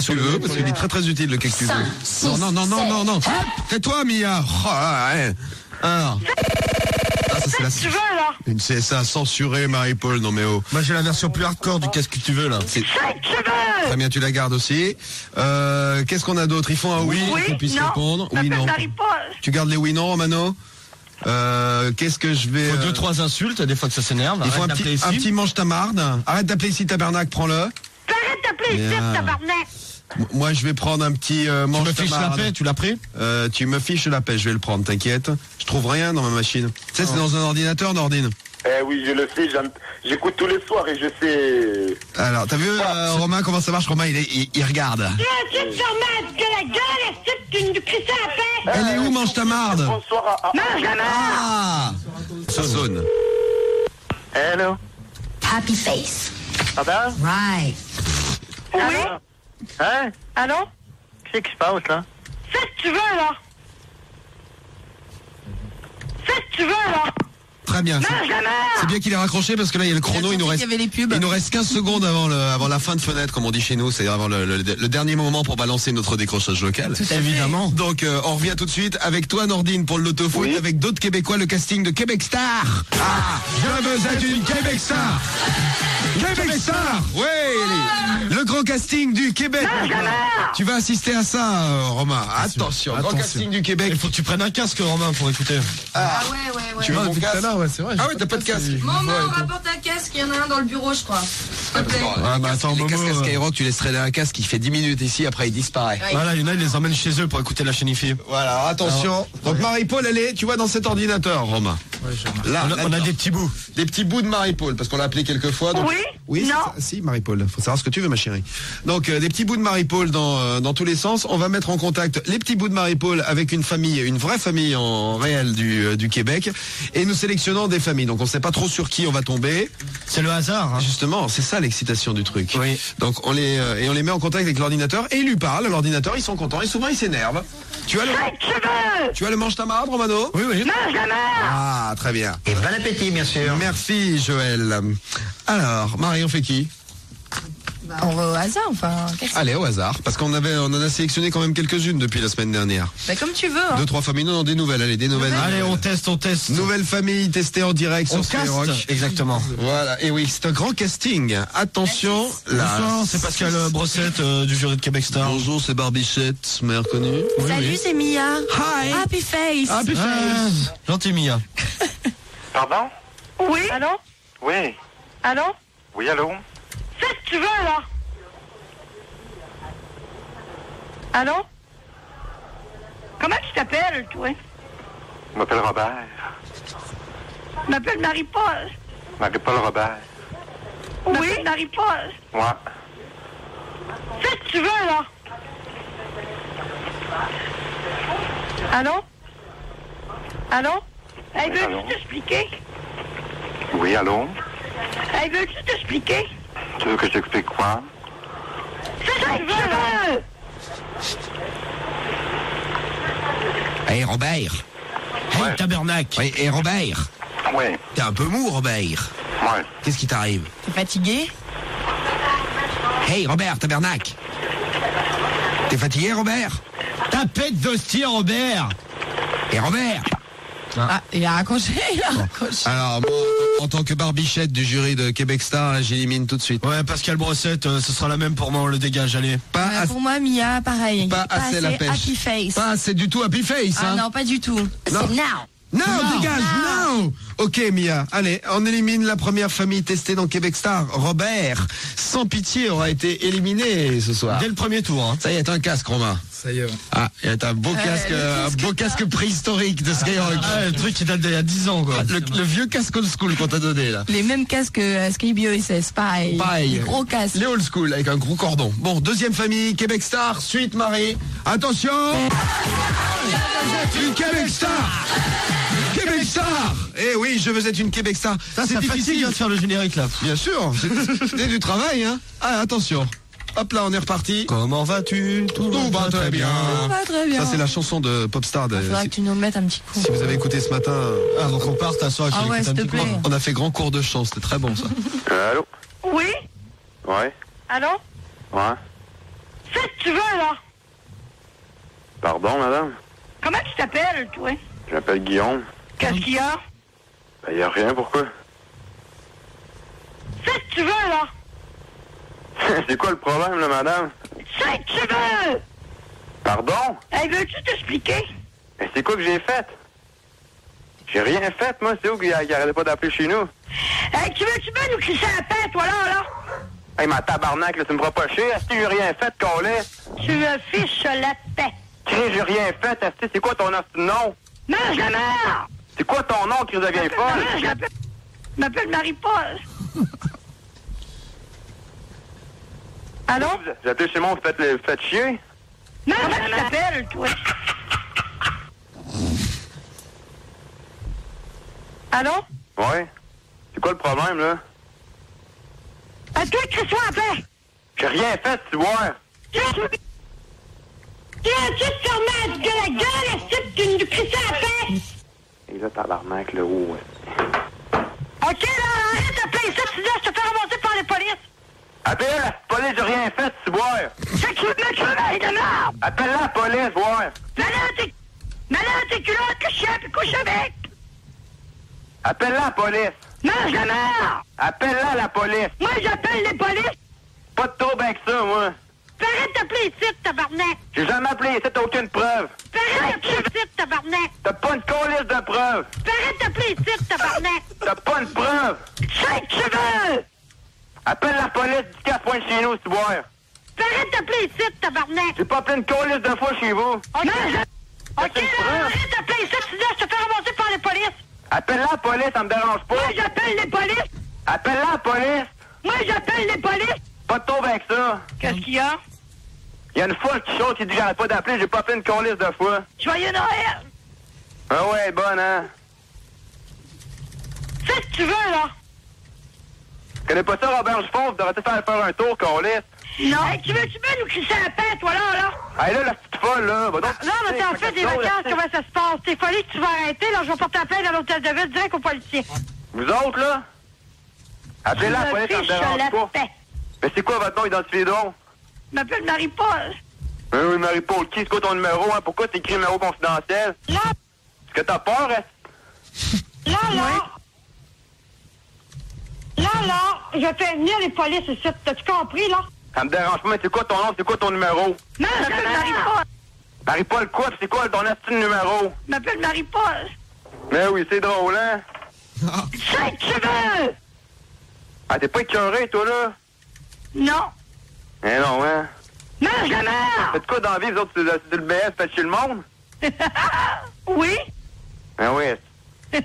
tu veux, parce qu'il est très très utile le qu'est-ce que tu veux. Non. Tais-toi, Mia. Oh, ouais. Alors. Ça, c'est la... Tu veux alors? Une CSA censurée, Marie-Paul, non mais oh. Moi j'ai la version plus hardcore du qu'est-ce que tu veux là. Très bien, tu la gardes aussi. Qu'est-ce qu'on a d'autre? Ils font un oui, qu'on puisse répondre. Oui, non. Tu gardes les oui, non, Romano? Qu'est-ce que je vais... Faut 2-3 insultes, des fois que ça s'énerve. Il faut un petit mange ta marde. Arrête d'appeler ici tabarnak, prends-le. Arrête d'appeler ici tabarnak. Moi je vais prendre un petit mange ta marde. Tu me fiches la paix, tu l'as pris? Tu me fiches la paix, je vais le prendre, t'inquiète. Je trouve rien dans ma machine. Tu sais, c'est dans un ordinateur, Nordine. Oui, je le sais, j'écoute tous les soirs et je sais... Alors, t'as vu, Romain, comment ça marche? Romain, il regarde. Tu te fermes que la gueule, est-ce que tu cries ça à paix? Elle est où, mange ta marde? Bonsoir à... Mange la marde. Ah, ça sonne. Hello. Happy face. Ah ben? Right. Oui. Hein? Allô? Qu'est-ce qui se passe, là? Fais ce que tu veux, alors. Fais ce que tu veux, alors. Très bien. C'est bien qu'il ait raccroché parce que là il y a le chrono, il nous reste 15 secondes avant la fin de fenêtre comme on dit chez nous, c'est-à-dire avant le dernier moment pour balancer notre décrochage local. Évidemment. Donc on revient tout de suite avec toi Nordine pour le loto-foot, avec d'autres Québécois, le casting de Québec Star. Ah, je veux être une Québec Star. Québec Star. Oui, le grand casting du Québec. Tu vas assister à ça, Romain. Attention, grand casting du Québec. Il faut que tu prennes un casque, Romain, pour écouter. Ouais. Tu veux mon casque? Ouais, c'est vrai. Ah ouais, t'as pas de casque. Maman, rapporte un casque, il y en a un dans le bureau, je crois. Les casques à Skyrock, tu laisserais là un casque qui fait 10 minutes ici, après il disparaît. Voilà, il y en a, ils les emmènent chez eux pour écouter la chaîne IFI. Voilà, alors, attention. Donc Marie-Paul, elle est, tu vois, dans cet ordinateur, Romain. Là, on a des petits bouts. Des petits bouts de Marie-Paul, parce qu'on l'a appelé quelques fois. Donc... Oui, non. Si, Marie-Paul. Faut savoir ce que tu veux, ma chérie. Donc, des petits bouts de Marie-Paul dans tous les sens. On va mettre en contact les petits bouts de Marie-Paul avec une famille, une vraie famille en réel du Québec. Et nous sélectionnons des familles. Donc, on sait pas trop sur qui on va tomber. C'est le hasard. Hein. Justement, c'est ça l'excitation du truc. Oui. Donc, on les met en contact avec l'ordinateur et ils lui parlent. L'ordinateur, ils sont contents et souvent ils s'énervent. Tu as le mange ta marde, Romano? Oui. Mange la marde. Ah, très bien. Et bon appétit, bien sûr. Merci, Joël. Alors, Marie, on fait qui? On va au hasard, enfin. Allez, au hasard, parce qu'on en a sélectionné quand même quelques-unes depuis la semaine dernière. Bah, comme tu veux. Hein. 2-3 familles, non, des nouvelles, allez, des nouvelles. Allez, on teste. Nouvelle famille testée en direct sur Skyrock. Exactement. Voilà, et oui, c'est un grand casting. Attention, là. Bonsoir, c'est Pascal Brossette du jury de Québec Star. Bonjour, c'est Barbichette, meilleure connue. Salut, c'est Mia. Hi. Happy face. Happy face. Gentil Mia. Pardon? Oui. Allô? Oui. Allô? Oui, allô? Fais ce que tu veux, alors. Allô? Comment tu t'appelles, toi? Je m'appelle Robert. Je m'appelle Marie-Paul. Marie-Paul Robert. Oui? Je m'appelle Marie-Paul. Ouais. Fais ce que tu veux, alors. Allô? Allô? Hey, veux-tu t'expliquer? Oui, allô? Hey, veux-tu t'expliquer? Tu veux que je t'explique quoi? Fais ce que tu veux! Hey, Robert. Hey, tabernacle. Oui, et Robert. Oui. T'es un peu mou, Robert. Ouais. Qu'est-ce qui t'arrive? T'es fatigué? Hey, Robert, tabernacle. T'es fatigué, Robert? Tapette d'hostie, Robert. Et Robert? Ah, il a raccroché, Alors, moi, en tant que barbichette du jury de Québec Star, j'élimine tout de suite. Ouais, Pascal Brossette, ce sera la même pour moi, on le dégage, allez. Pour moi, Mia, pareil. Pas assez la pêche. Happy face. Pas assez du tout happy face, Ah hein. non, pas du tout. C'est now. Non, dégage, non. Ok, Mia, allez, on élimine la première famille testée dans Québec Star. Robert, sans pitié, aura été éliminé ce soir. Dès le premier tour, hein. Ça y est, t'as un casque, Romain. Ça y est. Ah, il y a un beau casque préhistorique de Skyrock. Ah, le truc qui date d'il y a 10 ans, quoi. Le vieux casque old school qu'on t'a donné, là. Les mêmes casques à Skyby OSS, pareil. Pareil. Les gros casques. Les old school, avec un gros cordon. Bon, deuxième famille, Québec Star, suite Marie. Attention. Une Québec Star. Québec Star. Eh oui, je veux être une Québec Star. Ça fatigue de faire le générique, là. Bien sûr, c'est du travail, hein. Ah, attention. Hop là, on est reparti. Comment vas-tu? Tout va très bien. Tout va très bien. Ça, c'est la chanson de Popstar. Faudra que tu nous mettes un petit coup. Si vous avez écouté ce matin. Avant qu'on parte, à soir, Ah ouais, s'il te plaît. On a fait grand cours de chant, c'était très bon, ça. Allô? Oui? Ouais. Allô? Ouais. Fais ce que tu Pardon, madame? Comment tu t'appelles, toi? Je m'appelle Guillaume. Qu'est-ce qu'il y a? Ben, y a rien, pourquoi? Fais ce que tu veux, là. C'est quoi le problème, là, madame? Fais ce que tu veux! Pardon? Hey, veux-tu t'expliquer? Mais c'est quoi que j'ai fait? J'ai rien fait, moi. C'est où qu'il arrêtait pas d'appeler chez nous? Hey, tu veux bien nous crisser à la paix, toi, là? Hey, ma tabarnak, là, tu me feras pas chier. Est-ce que j'ai rien fait, Colin? Tu me fiches la paix. Chris, j'ai rien fait. Est-ce que c'est quoi ton nom? Mange la mère! C'est quoi ton nom, Chris de vieille folle? Je m'appelle Marie-Paul. Allô? Vous appelez chez moi, vous faites chier? Non, comment tu t'appelles, toi? Allô? Ouais. C'est quoi le problème, là? À toi, crie-toi en paix! J'ai rien fait, tu vois. Tu veux te remettre de la gueule, est-ce que tu nous cries ça à la paix? Et là, tabarnak, le haut, ouais. OK, là, arrête d'appeler ça, sinon je te fais ramasser par les polices. Appelle la police, j'ai rien fait, tu vois. C'est que tu veux me crever de mort! Appelle la police, ouais. Malade, tes culottes, que je suis puis couche avec! Appelle la police. Mange la mort! Appelle la police. Moi, j'appelle les polices! Pas de trouble avec ça, moi. Arrête d'appeler ici, tabarnak! J'ai jamais appelé ici, t'as aucune preuve. Arrête d'appeler ici, tabarnak! T'as pas une colisse de preuve. Arrête d'appeler ici, tabarnak! T'as pas une preuve. C'est que tu veux! Appelle la police, dis qu'elle pointe chez nous, tu vois. Arrête d'appeler ici, tabarnak! J'ai pas appelé une colisse de fois chez vous. OK, là, arrête d'appeler ici, sinon je te fais ramasser par les polices! Appelle la police, ça me dérange pas. Moi, j'appelle les polices! Appelle la police. Moi, j'appelle les polices! Pas de trouble avec ça. Qu'est-ce qu'il y a? Il y a une foule qui chante qui dit j'arrête pas d'appeler, j'ai pas appelé une colisse de fois. Joyeux Noël! Ah ouais, bonne, hein. Fais ce que tu veux, là! Tu connais pas ça, Robert Dufond? Vous devriez faire un tour, colisse. Non! Hey, tu veux bien nous crisser à la paix, toi, là? Hey, là, la petite folle, là. Va donc... Non, mais t'en fais des vacances, comment ça se passe? T'es folie que tu vas arrêter, là, je vais porter la plainte à l'hôtel de ville direct aux policiers. Vous autres, là? Appelez la police, ça me dérange pas. Paix. Mais c'est quoi votre nom, identifié donc? Je m'appelle Marie-Paul. Oui, Marie-Paul, qui? C'est quoi ton numéro, hein? Pourquoi t'écris numéro confidentiel? Là, Est-ce que t'as peur, hein? là, je fais venir les polices ici. T'as-tu compris, là? Ça me dérange pas, mais c'est quoi ton nom? C'est quoi ton numéro? Non, je m'appelle Marie-Paul. Marie-Paul quoi? C'est quoi ton astuce numéro? Je m'appelle Marie-Paul. Mais oui, c'est drôle, hein? C'est que tu veux! Ah, t'es pas écœuré, toi, là? Non. Eh non, hein? Mange la mère! Faites quoi dans la vie, vous autres, c'est le BS, faites chez le monde? Oui? Ah oui. C'est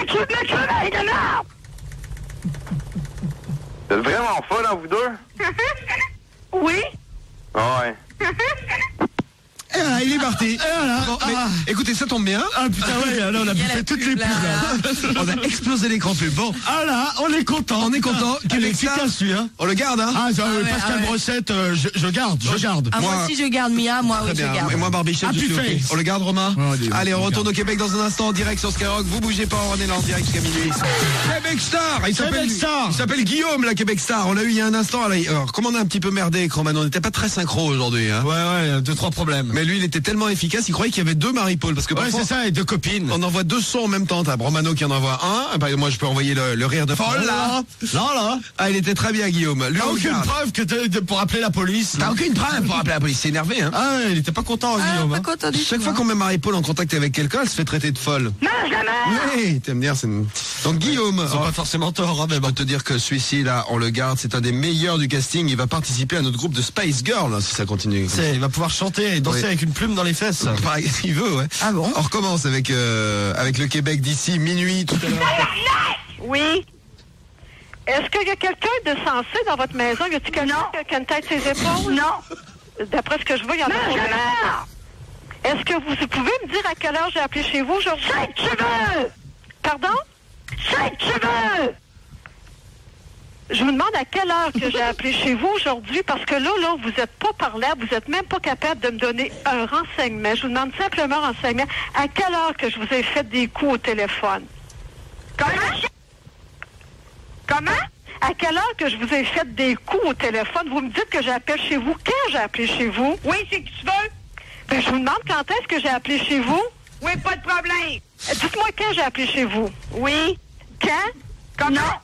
que tu veux me crever de mort! Vous êtes vraiment folle, hein, vous deux? Oui? Ah ouais. Et voilà, il est parti. Bon, mais, écoutez, ça tombe bien. Ah putain, ouais, alors on a bouffé toutes les pubs là. On a explosé l'écran pub. Bon, Ah là, on est content. on est content. Il est efficace lui, hein. On le garde, hein? Ah, ouais, Pascal Brossette, je garde. Ah, moi aussi, je garde Mia, moi, oui, Très je bien. garde. Et moi, Barbichette, Ah, je suis puis OK. Face. On le garde, Romain? Ouais, Allez, on on retourne au Québec dans un instant en direct sur Skyrock. Vous bougez pas, on est là en direct jusqu'à minuit. Québec Star! Québec Star. Il s'appelle Guillaume, la Québec Star. On l'a eu il y a un instant. Alors, comme on a un petit peu merdé, Roman, on n'était pas très synchro aujourd'hui, hein? Ouais, 2-3 problèmes. Mais lui, il était tellement efficace, il croyait qu'il y avait deux Marie-Paul. Parce que Ouais, parfois, c'est ça, et 2 copines. on envoie 2 sons en même temps. T'as Romano qui en envoie un. Bah, moi, je peux envoyer le rire de folle, là. Là. Ah, il était très bien, Guillaume. Lui, T'as on le aucune garde. preuve que pour appeler la police. T'as aucune preuve pour appeler la police. C'est énervé, hein? Ah, il était pas content, Ah, Guillaume. pas hein. content du Chaque tout, fois hein. qu'on met Marie-Paul en contact avec quelqu'un, elle se fait traiter de folle. Mange la mère! Oui, t'aimes dire, c'est une... Donc, Guillaume. Ils ont pas forcément tort, hein, mais Je bon. peux te dire que celui-ci, là, on le garde. C'est un des meilleurs du casting. Il va participer à notre groupe de Spice Girl, hein, si ça continue. Il va pouvoir chanter et danser Oui. avec une plume dans les fesses. Pareil, s'il veut, ouais. Ah bon? On recommence avec le Québec d'ici, minuit, tout à l'heure. Oui. Est-ce qu'il y a quelqu'un de sensé dans votre maison? Y a-t-il quelqu'un qui a une tête ses épaules? Non. D'après ce que je vois, il y en a Mange pas. la mère! Est-ce que vous pouvez me dire à quelle heure j'ai appelé chez vous aujourd'hui? C'est que tu veux! Pardon? C'est que tu veux! Je vous demande à quelle heure que j'ai appelé chez vous aujourd'hui, parce que là, vous n'êtes pas parlable, vous n'êtes même pas capable de me donner un renseignement. Je vous demande simplement un renseignement. À quelle heure que je vous ai fait des coups au téléphone? Comment? Comment? À quelle heure que je vous ai fait des coups au téléphone? Vous me dites que j'appelle chez vous. Quand j'ai appelé chez vous? Oui, c'est que tu veux? Ben, je vous demande quand est-ce que j'ai appelé chez vous? Oui, pas de problème. Dites-moi quand j'ai appelé chez vous. Oui. Quand? Comment?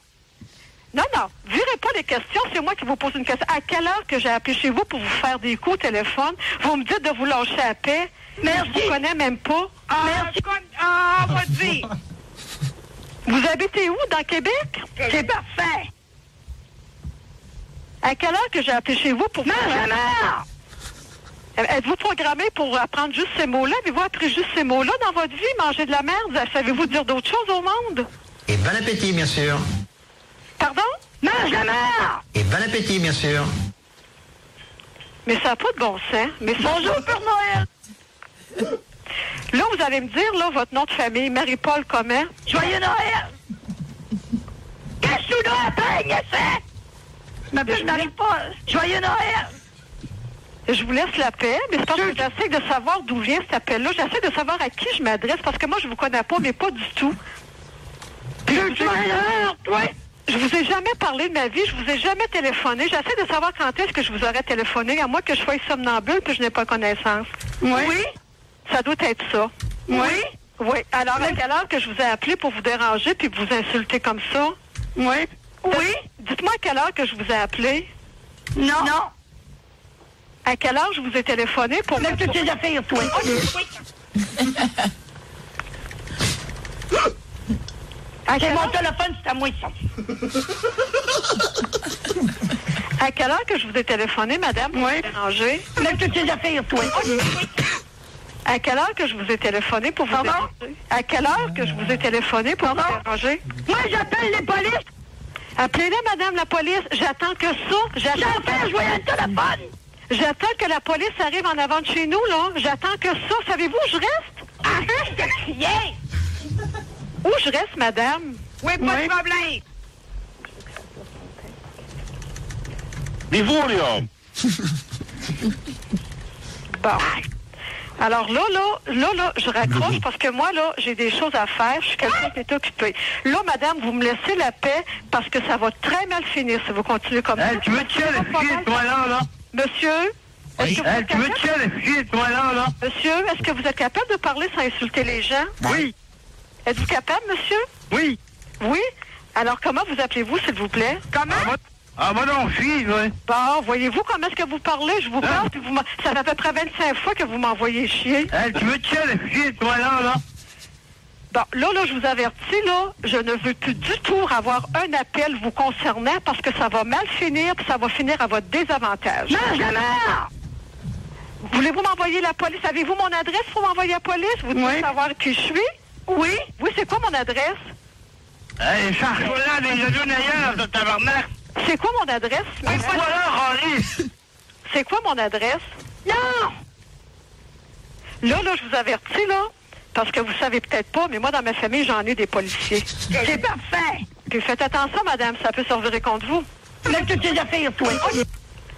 Non, virez pas les questions, c'est moi qui vous pose une question. À quelle heure que j'ai appelé chez vous pour vous faire des coups au téléphone? Vous me dites de vous lâcher à paix. Merci. Je vous connais même pas. Merci. Ah, va te dire. Vous habitez où, dans Québec? C'est parfait. À quelle heure que j'ai appelé chez vous pour vous Mange la merde. Êtes-vous programmé pour apprendre juste ces mots-là? Avez-vous appris juste ces mots-là dans votre vie? Manger de la merde? Savez-vous dire d'autres choses au monde? Et bon appétit, bien sûr. Pardon? Mange la merde. Et bon appétit, bien sûr. Mais ça n'a pas de bon sens. Mais ça... Bonjour, Père Noël. Là, vous allez me dire, là, votre nom de famille, Marie-Paul comment? Joyeux Noël. Qu'est-ce que tu dois attendre, c'est? Je m'appelle Marie-Paul. Joyeux Noël. Je vous laisse la paix, mais c'est parce que j'essaie de savoir d'où vient cet appel-là. J'essaie de savoir à qui je m'adresse, parce que moi, je vous connais pas, mais pas du tout. Puis je vous ai jamais parlé de ma vie, je vous ai jamais téléphoné. J'essaie de savoir quand est-ce que je vous aurais téléphoné, à moins que je sois somnambule que je n'ai pas connaissance. Oui. Ça doit être ça. Oui. Oui. Alors, à quelle heure que je vous ai appelé pour vous déranger puis vous insulter comme ça? Oui. Oui. Dites-moi à quelle heure que je vous ai appelé. Non. À quelle heure je vous ai téléphoné pour... Même toutes tes affaires, toi. C'est mon téléphone, c'est à moi, ça. À quelle heure que je vous ai téléphoné, madame, pour vous déranger? Même toutes tes affaires, toi. À quelle heure que je vous ai téléphoné pour vous déranger? À quelle heure que je vous ai téléphoné pour vous déranger? Moi, j'appelle les polices. Appelez-les, madame, la police. J'attends que ça. J'appelle, je voyais le téléphone. J'attends que la police arrive en avant de chez nous, là. J'attends que ça. Savez-vous où je reste? Ah, je te criais. Où je reste, madame? Oui, pas de problème. Livourium. Bon. Alors là, je raccroche parce que moi, là, j'ai des choses à faire. Je suis quelqu'un qui est occupé. Là, madame, vous me laissez la paix parce que ça va très mal finir si vous continuez comme ça. Tu veux tirer le fil, toi, là? Monsieur? Tu veux tirer le fil, toi, là? Monsieur, est-ce que vous êtes capable de parler sans insulter les gens? Oui. Êtes-vous capable, monsieur? Oui. Oui? Alors, comment vous appelez-vous, s'il vous plaît? Comment? Moi non, fille, oui. Bon, voyez-vous comment est-ce que vous parlez? Je vous parle, puis ça fait à peu près 25 fois que vous m'envoyez chier. Tu veux tirer le fil, toi, là? Bon, là, je vous avertis, là, je ne veux plus du tout avoir un appel vous concernant parce que ça va mal finir, puis ça va finir à votre désavantage. Mange la merde. Voulez-vous m'envoyer la police? Avez-vous mon adresse pour m'envoyer la police? Vous devez savoir qui je suis? Oui. Oui, c'est quoi mon adresse? Cherche-toi là, des jeunes ailleurs, de tabarnak. C'est quoi mon adresse? C'est quoi mon adresse? Non! Là, je vous avertis, là, parce que vous savez peut-être pas, mais moi, dans ma famille, j'en ai des policiers. C'est parfait. Puis faites attention, madame, ça peut se revirer contre vous. Même toutes tes affaires, toi.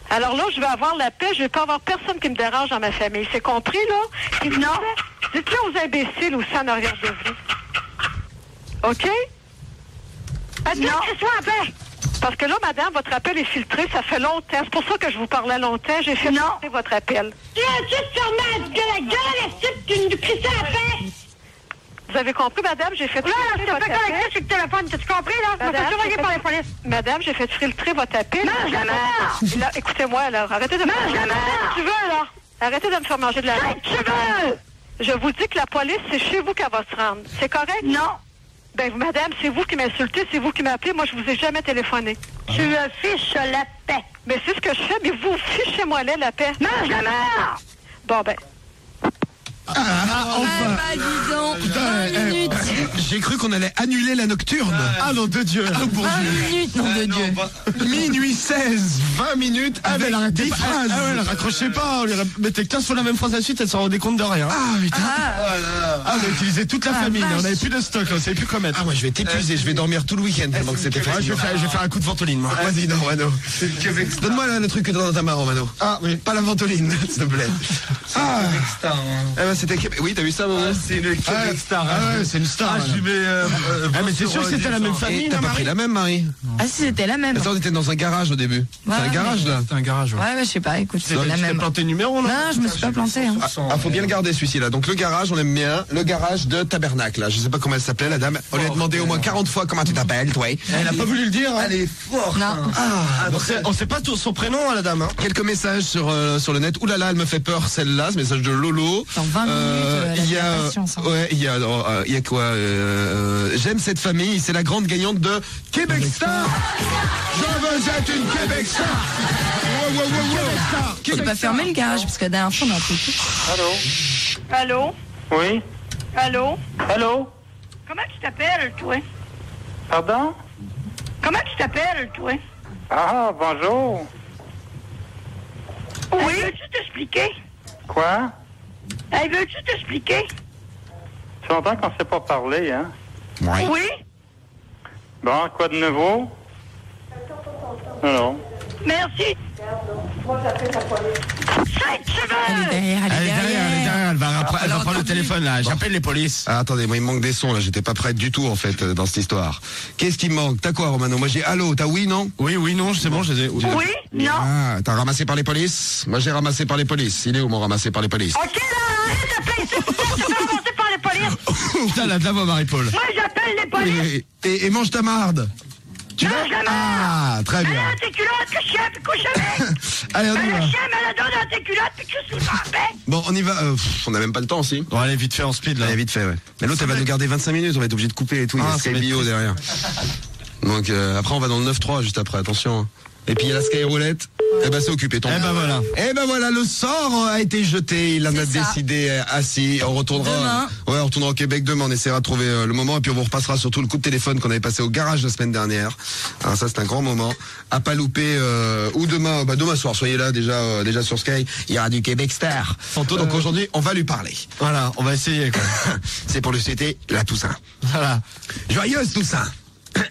Alors là, je vais avoir la paix, je vais pas avoir personne qui me dérange dans ma famille. C'est compris, là? Puis non. Dites-le aux imbéciles aussi en arrière de vous. OK? Non. Sois en paix. Parce que là, madame, votre appel est filtré, ça fait longtemps. C'est pour ça que je vous parlais longtemps. J'ai fait filtrer votre appel. Tu as-tu sûrement de la gueule, est-ce que tu cries ça à paix? Vous avez compris, madame? J'ai fait filtrer votre appel. Là, je te fais connecter sur le téléphone. T'as-tu compris, là? Je vais te surveiller par les polices. Madame, j'ai fait filtrer votre appel. Mange la merde! Là, écoutez-moi, alors. Arrêtez de me mange la merde! Tu veux, là? Arrêtez de me faire manger de la merde. Tu veux! Je vous dis que la police, c'est chez vous qu'elle va se rendre. C'est correct? Non. Ben, madame, c'est vous qui m'insultez, c'est vous qui m'appelez. Moi, je vous ai jamais téléphoné. Tu me fiches la paix. Mais c'est ce que je fais, mais vous fichez-moi là, la paix. Mange la merde! Bon, ben. Enfin. Dis donc, Putain, 20 minutes. J'ai cru qu'on allait annuler la nocturne. Ah non, de Dieu. Ah, bon 20 Dieu. minutes, nom de Dieu. Minuit 16, 20 minutes Ah, mais avec elle arrêtait 10 pas. phrases. Ah ouais, elle raccrochait pas. On lui mettait 15 fois la même phrase à la suite, elle s'en rendait compte de rien. Ah putain. Ah, on a utilisé toute la famille, vache. on avait plus de stock, on savait plus quoi mettre. Ah ouais, je vais t'épuiser, je vais dormir tout le week-end tellement que c'était Ouais, je facile. vais faire un coup de ventoline, moi. Vas-y, non, Mano. Donne-moi là, le truc que dans ta marron, Mano. Ah, oui. Pas la ventoline, s'il te plaît. Ah. Eh ben, c'était Québec. Oui. Oui, t'as vu ça, Momo? C'est une star. Ah ouais, c'est une star. je lui mets. Mais c'est sûr que c'était la même famille, T'as pas pris la même, Marie? Ah si, c'était la même. Attends, on était dans un garage au début. C'est un garage, là? C'est un garage, ouais. Ouais, je sais pas, écoute, c'était la Tu t'es même. planté le numéro, là? Non, je me suis pas planté. Hein. Faut bien le garder, celui-ci, là. Donc, le garage, on aime bien. Le garage de Tabernacle, là. Je sais pas comment elle s'appelait, la dame. On lui a demandé au moins 40 fois comment tu t'appelles, toi. Elle a pas voulu le dire. Elle est forte. Non. On sait pas tout son prénom, la dame. Quelques messages sur le net. Ouh là là, elle me fait peur, celle-là. Ce message de Lolo. Dans 20 minutes, il y a, patience, hein. ouais, il y a quoi j'aime cette famille. C'est la grande gagnante de Québec Star. Je veux être une Québec Star. Québec Star. Tu pas fermé le garage parce que la dernière fois on a pris tout. Allô? Oui? Allô? Allô? Comment tu t'appelles, toi? Pardon? Comment tu t'appelles, toi? Ah, bonjour. Oui? Hey, veux-tu t'expliquer? Quoi? Hey, veux-tu t'expliquer? Ça fait longtemps qu'on ne s'est pas parlé, hein? Ouais. Oui? Bon, quoi de nouveau? Non. Merci. Elle est derrière, elle est derrière. Elle va prendre le téléphone, là. J'appelle les polices. Ah, attendez, moi il me manque des sons là, j'étais pas prête du tout en fait dans cette histoire. Qu'est-ce qui me manque? T'as quoi, Romano? Moi j'ai allô, t'as oui, non? Oui, non, c'est bon, je les ai. Oui? Non? Ah, t'as ramassé par les polices? Moi j'ai ramassé par les polices. Il est où mon ramassé par les polices? OK, là, arrête d'appeler ici. Tu te fais ramasser par les polices. Putain, la dame, Marie-Paul. Moi, j'appelle les polices. Et mange ta marde. Tu Mange la marde. Ah, très bien. Mets dans tes culottes, que chien, puis couche avec. Allez, on y Mets va. le chien, mets la dent dans tes culottes, puis que tu t'en fais. Bon, on y va. On a même pas le temps, si. Bon, allez, vite fait en speed, là. Allez, vite fait, ouais. Mais l'autre, elle va nous garder 25 minutes. On va être obligé de couper et tout. Il y a Ah, Sky ça va être Bio triste. derrière. Donc, après, on va dans le 9-3 juste après. Attention. Et puis, il y a la Sky Roulette. Eh ben, c'est occupé, ton. Eh ben voilà. Eh ben voilà, le sort a été jeté. Il en a C'est ça. décidé assis. On retournera. Demain. Ouais, on retournera au Québec demain. On essaiera de trouver le moment. Et puis, on vous repassera surtout le coup de téléphone qu'on avait passé au garage la semaine dernière. Alors, ça, c'est un grand moment. À pas louper, ou demain, demain soir. Soyez là, déjà sur Sky. Il y aura du Québec Star. Tantôt, donc aujourd'hui, on va lui parler. Voilà, on va essayer, quoi. C'est pour le souhaiter la Toussaint. Voilà. Joyeuse Toussaint.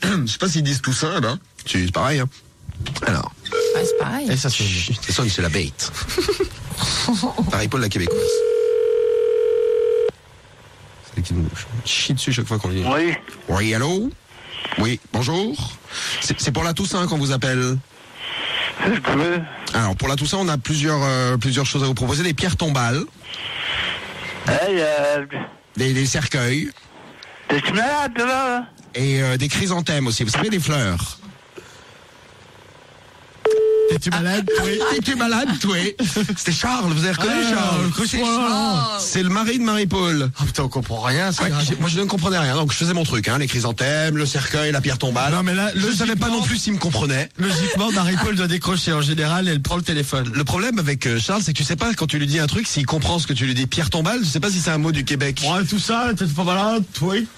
Je sais pas s'ils disent Toussaint, là. C'est pareil, hein. Alors. Ouais, c'est pareil. Et ça, c'est... Ça sonne, c'est la bête. Marie-Paul, la québécoise. C'est qui nous chie dessus chaque fois qu'on dit. Oui? Oui, allô? Oui, bonjour. C'est pour la Toussaint qu'on vous appelle. Alors, pour la Toussaint, on a plusieurs choses à vous proposer. Des pierres tombales, Hey, des cercueils t'es-tu malade, là? et des chrysanthèmes aussi. Vous savez, des fleurs. T'es-tu malade? Oui. T'es malade, toi? C'était Charles, vous avez reconnu Charles? C'est C'est le mari de Marie-Paul. Ah putain, on comprend rien, ça. Ouais, moi je ne comprenais rien, donc je faisais mon truc, hein, les chrysanthèmes, le cercueil, la pierre tombale. Non, mais là, je ne savais pas non plus s'il me comprenait. Logiquement, Marie-Paul doit décrocher. En général, elle prend le téléphone. Le problème avec Charles, c'est que tu sais pas quand tu lui dis un truc, s'il comprend ce que tu lui dis. Pierre tombale, je sais pas si c'est un mot du Québec. Ouais, tout ça, t'es pas malade, oui.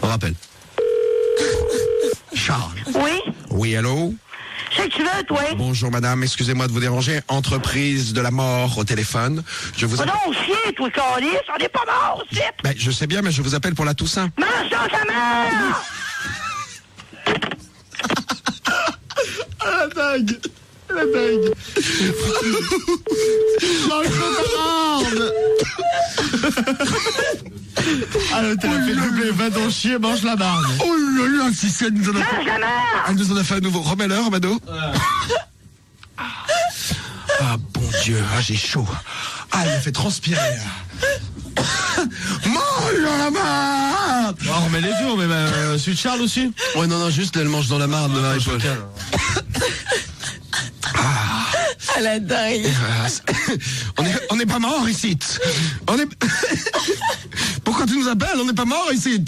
On rappelle. Charles. Oui? Oui, allô? C'est que tu veux, toi? Bonjour madame, excusez-moi de vous déranger. Entreprise de la mort au téléphone. Je vous Va donc chier, toi, calice. On n'est pas mort, aussi. Ben, je sais bien, mais je vous appelle pour la Toussaint. Mange dans ta mère! La dingue. La dingue. Mange ta marde. Ah, t'as fait le doublé. Va donc chier, mange la marde. Oh là là, si c'est nous en a Mange la mère! Elle nous en a fait à nouveau. Remets-le, Romano. Ah, bon Dieu, j'ai chaud. Ah, il me fait transpirer. Mange dans la marde. On remet les deux, on met celui de Charles aussi. Ouais, non, juste, elle mange dans la marde de Marie-Paul. Ah, la dingue. On n'est pas mort ici. On est... Pourquoi tu nous appelles? On n'est pas mort ici.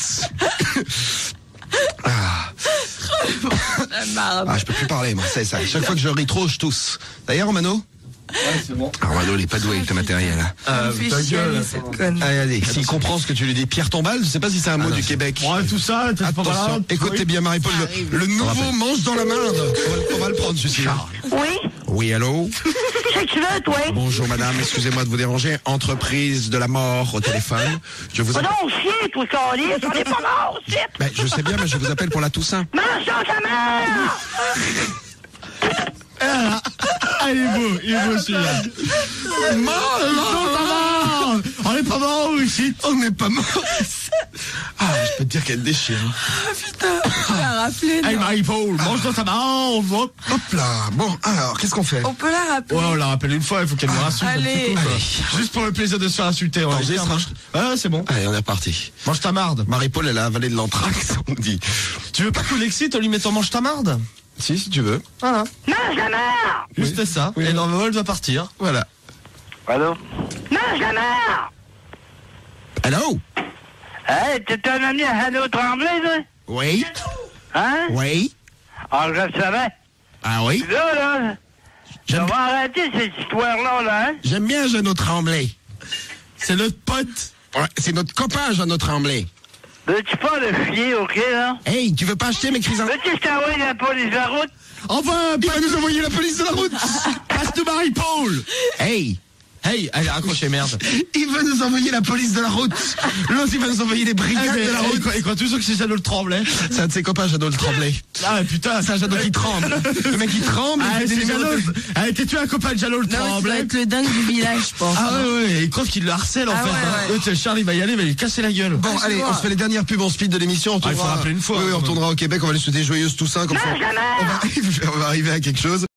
La marde. Ah, je peux plus parler, moi, c'est ça. Chaque fois que je ris trop, je tousse. D'ailleurs, Romano? Ouais, c'est bon. Ah, Romano, il est pas doué avec le matériel. On fait ta chier, gueule, cette conne. Allez, s'il comprend ce que tu lui dis, pierre tombale, je sais pas si c'est un mot du Québec. Ouais, tout ça, t'es pas Attention, malade. écoutez bien Marie-Paul, le nouveau mange dans la marde. On va le prendre, celui-ci. Oui? Oui, allô? C'est que tu veux, toi? Bonjour madame, excusez-moi de vous déranger. Entreprise de la mort au téléphone. Je vous Va appelle... donc chier, toi, calice. On n'est pas mort, aussi. Ben, je sais bien, mais je vous appelle pour la Toussaint. Mange dans ta mère! Ah, il est beau celui-là. Mange dans la marde. On est pas mort ici. On n'est pas mort. Ah, je peux te dire qu'elle déchire. Ah putain, on l'a rappelé. Hey non. Marie-Paul, mange dans ta main, hop. Hop là. Bon, alors, qu'est-ce qu'on fait? On peut la rappeler. Ouais, on la rappelle une fois, il faut qu'elle nous rassure. Allez. Juste pour le plaisir de se faire insulter. On Enregistre, enregistre. Ouais, c'est bon. Allez, on est reparti. Mange ta marde. Marie-Paul, elle a avalé de l'anthrax, on dit. Tu veux pas qu'on l'excite en lui mettant mange ta marde? Si tu veux. Voilà. Mange la mère! Juste ça. Oui. Et l'envol va partir. Voilà. Allô? Mange la mère! Allô? Hey, t'es un ami à Hanno Tremblay, toi? Oui? Hein? Oui? Ah, je le savais. Ah oui? Là, J'aime on va arrêter cette histoire-là, hein? J'aime bien Jeannot Tremblay. C'est notre pote. Ouais, c'est notre copain, Jeannot Tremblay. Veux-tu pas le fier, OK, là? Hey, tu veux pas acheter mes chrysanthèmes? Veux-tu que je t'envoie la police de la route? Enfin, Il va nous envoyer la police de la route. passe de Marie-Paul. Hey, Hey, allez, accrochez, merde. il va nous envoyer la police de la route. L'autre, il va nous envoyer les brigades de la route. Et quand tu sais que c'est Jeannot le Tremblay. C'est un de ses copains, Jeannot le Tremblay. Ah putain, C'est un Jeannot qui tremble. Le mec, il tremble. Ah, il fait c'est des numéros Jeannot. de- Ah, t'es-tu un copain de Jeannot le Non, mais ça doit Tremblay? être le dingue du village, je pense. Ah ouais, il croit qu'il le harcèle en Ah fait. ouais, hein. ouais. Tiens, Charles, il va y aller, il va lui casser la gueule. Bon, je allez, vois. on se fait les dernières pubs en speed de l'émission. On Ah, il faut retournera- rappeler une fois, Oui, quand on même. retournera au Québec. On va lui souhaiter joyeuse Toussaint. Comme ça, Mange la mère! on va arriver à quelque chose.